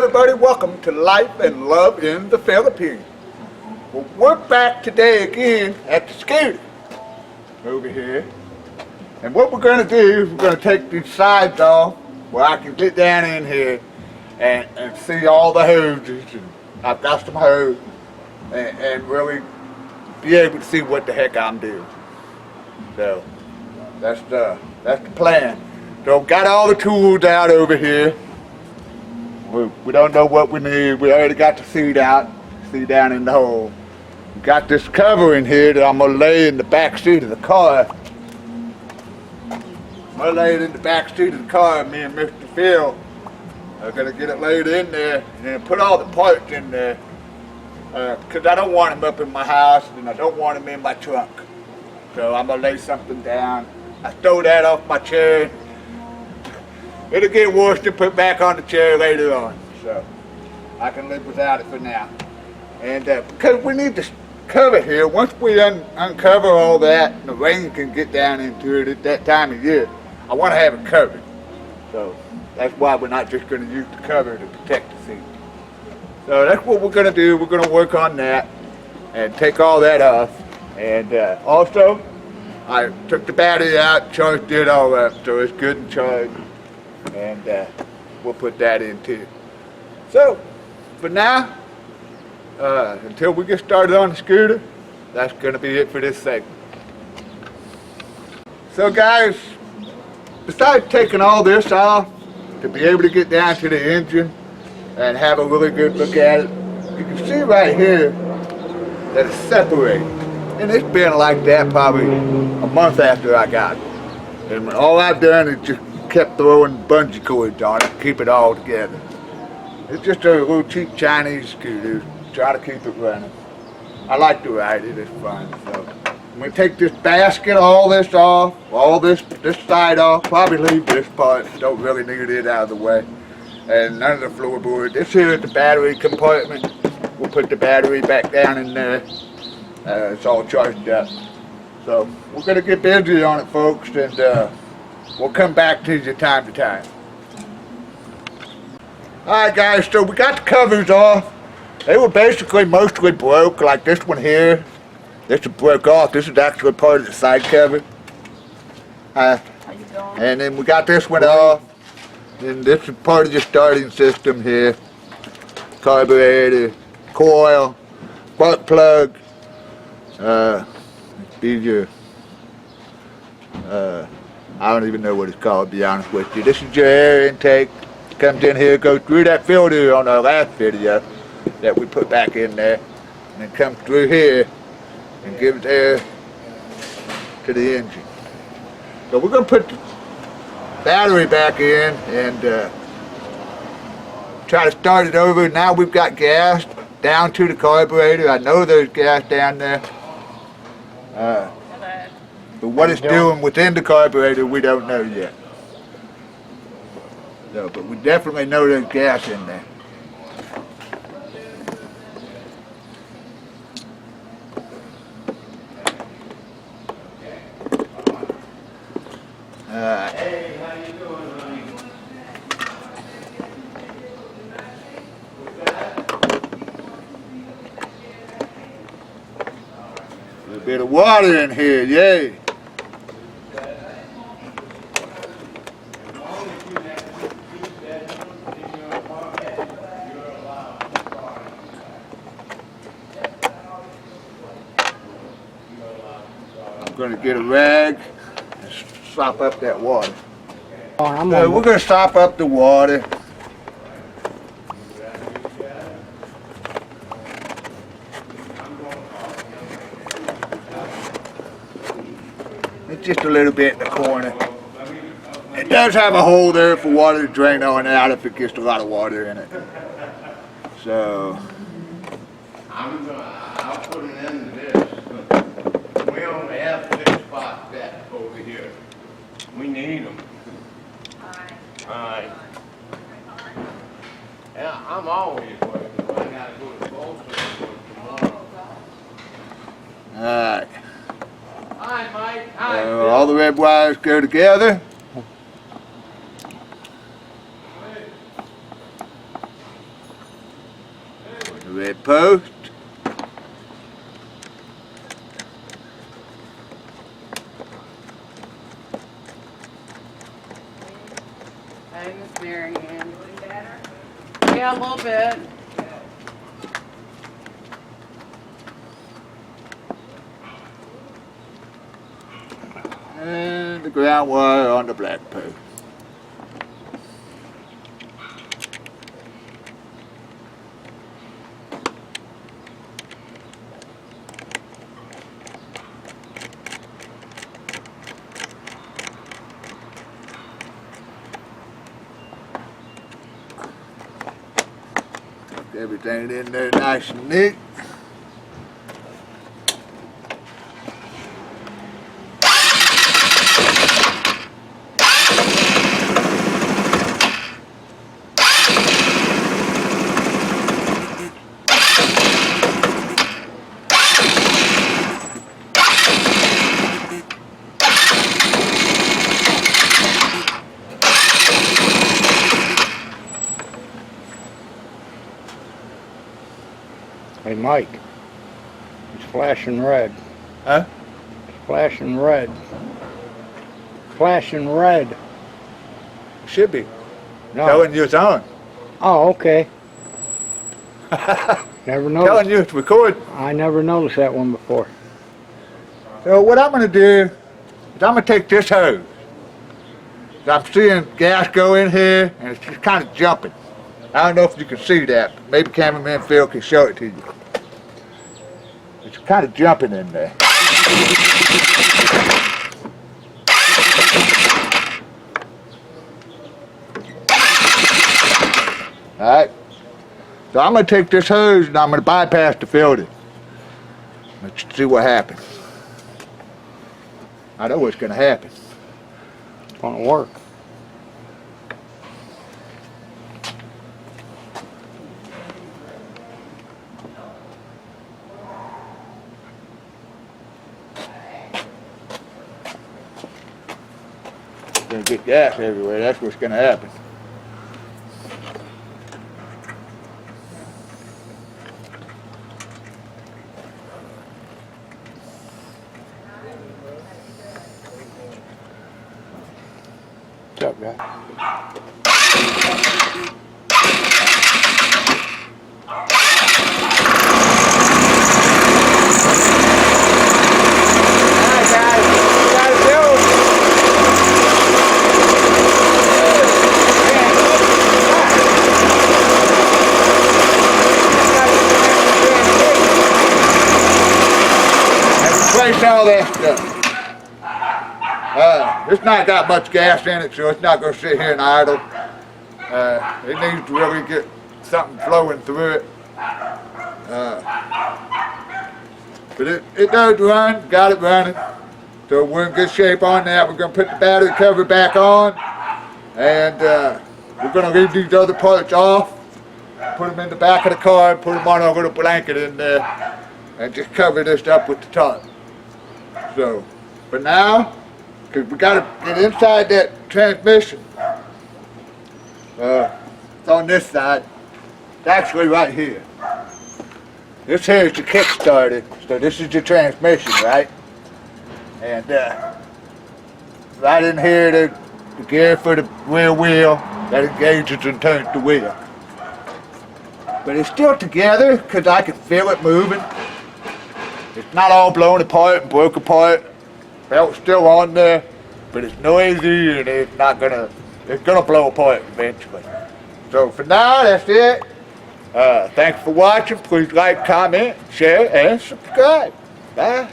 everybody, welcome to Life and Love in the Philippines. Well, we're back today again at the scooter over here. And what we're going to do is we're going to take these sides off where I can get down in here and see all the hoses. And I've got some hose and really be able to see what the heck I'm doing. So that's the plan. So got all the tools out over here. We don't know what we need. We already got the seat out, see down in the hole. We got this cover in here that I'm gonna lay in the back seat of the car. I'm gonna lay it in the back seat of the car. Me and Mr. Phil are gonna get it laid in there and then put all the parts in there because I don't want them up in my house and I don't want them in my trunk. So I'm gonna lay something down. I throw that off my chair. It'll get worse to put back on the chair later on, so I can live without it for now. And because we need to cover here, once we uncover all that, and the rain can get down into it at that time of year, I want to have it covered. So that's why we're not just going to use the cover to protect the seat. So that's what we're going to do. We're going to work on that and take all that off. And also, I took the battery out, charged it all up, so it's good and charged. And we'll put that in too. So, for now, until we get started on the scooter, that's going to be it for this segment. So guys, besides taking all this off to be able to get down to the engine and have a really good look at it, you can see right here that it's separated. And it's been like that probably a month after I got it. And all I've done is just kept throwing bungee cords on it to keep it all together. It's just a little cheap Chinese scooter. Try to keep it running. I like to ride it, it's fun. So I'm going to take this basket, all this off, all this side off, probably leave this part, don't really need it out of the way. And none of the floorboard. This here is the battery compartment. We'll put the battery back down in there. It's all charged up. So we're going to get busy on it, folks, and we'll come back to you time to time. Alright guys, so we got the covers off. They were basically mostly broke, like this one here. This one broke off. This is actually part of the side cover. And then we got this one off. And this is part of the starting system here. Carburetor, coil, spark plug. These are I don't even know what it's called, to be honest with you. This is your air intake. It comes in here, goes through that filter on our last video that we put back in there, and it comes through here and gives air to the engine. So we're going to put the battery back in and try to start it over. Now we've got gas down to the carburetor. I know there's gas down there. But what it's doing within the carburetor, we don't know yet. So, but we definitely know there's gas in there. Hey, how you doing, honey? A little bit of water in here, yay! Going to get a rag and sop up that water. So we're going to sop up the water. It's just a little bit in the corner. It does have a hole there for water to drain on out if it gets a lot of water in it. So I'll put it in this. We only have 6 spots left over here. We need them. Alright. Yeah, I'm always working. I gotta go to Bolton tomorrow. alright. Hi, Mike. Hi. All the red wires go together. The red post. Hey, Miss Mary Ann. Yeah, a little bit. And the ground wire on the black post. Everything in there nice and neat. Hey Mike, it's flashing red. Huh? It's flashing red. Flashing red. Should be. No. Telling you it's on. Oh, okay. Never noticed. Telling you it's recording. I never noticed that one before. So what I'm going to do is I'm going to take this hose. I'm seeing gas go in here and it's just kind of jumping. I don't know if you can see that. But maybe cameraman Phil can show it to you. It's kind of jumping in there. Alright. So I'm going to take this hose and I'm going to bypass the filter. Let's see what happens. I know what's going to happen. It's gonna work. Gonna get gas everywhere. That's what's gonna happen. What's up, guy? Alright guys, we got it built. Replace all that stuff. It's not got much gas in it, so it's not going to sit here and idle. It needs to really get something flowing through it. But it does run, got it running. So we're in good shape on that. We're going to put the battery cover back on. And we're going to leave these other parts off. Put them in the back of the car, put them on a little blanket in there. And just cover this up with the tarp. So, for now, because we got to get inside that transmission. It's on this side. It's actually right here. This here is the kick-starter, so this is the transmission, right? And right in here, the gear for the rear wheel that engages and turns the wheel. But it's still together because I can feel it moving. It's not all blown apart and broke apart. Belt's still on there, but it's noisy and it's gonna blow apart eventually. So for now, that's it. Thanks for watching. Please like, comment, share, and subscribe. Bye.